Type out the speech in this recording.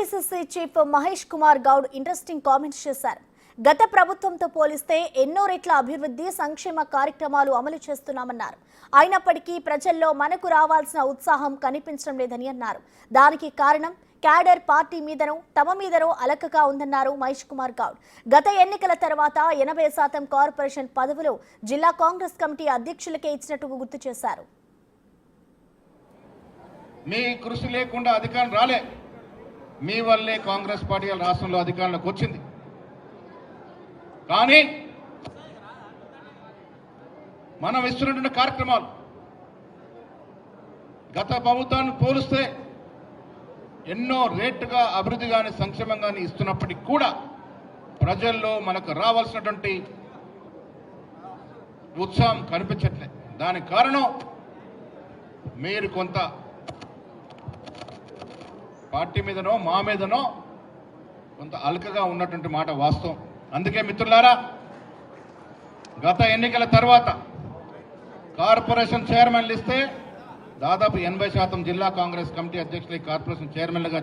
TPCC chief Mahesh Kumar Goud interesting comments చేశారు. గత ప్రభుత్వంతో పోలిస్తే ఎన్నో రెట్ల అభివృద్ధి సంక్షేమ కార్యక్రమాలు అమలు చేస్తున్నామన్నారు. అయినప్పటికీ ప్రజల్లో మనకు రావాల్సిన ఉత్సాహం కనిపించడం లేదని అన్నారు. దానికి కారణం క్యాడర్ పార్టీ మీదనో తమ మీదనో అలకగా ఉందన్నారు మహేష్ కుమార్ గౌడ్. గత ఎన్నికల తర్వాత 80% కార్పొరేషన్ పదవులు జిల్లా కాంగ్రెస్ కమిటీ అధ్యక్షులకే ఇచ్చినట్టు గుర్తు చేశారు. మీ కృషి లేకుండా అధికారం రాలే, మీ వల్లే కాంగ్రెస్ పార్టీ రాష్ట్రంలో అధికారంలోకి వచ్చింది. కానీ మనం ఇస్తున్నటువంటి కార్యక్రమాలు గత ప్రభుత్వాన్ని పోలిస్తే ఎన్నో రేటుగా అభివృద్ధి కానీ సంక్షేమం కానీ ఇస్తున్నప్పటికీ కూడా ప్రజల్లో మనకు రావాల్సినటువంటి ఉత్సాహం కనిపించట్లేదు. దానికి కారణం మీరు కొంత పార్టీ మీదనో మా మీదనో కొంత అలకగా ఉన్నటువంటి మాట వాస్తవం. అందుకే మిత్రులారా, గత ఎన్నికల తర్వాత కార్పొరేషన్ చైర్మన్లు ఇస్తే దాదాపు 80% జిల్లా కాంగ్రెస్ కమిటీ అధ్యక్షులు కార్పొరేషన్ చైర్మన్లుగా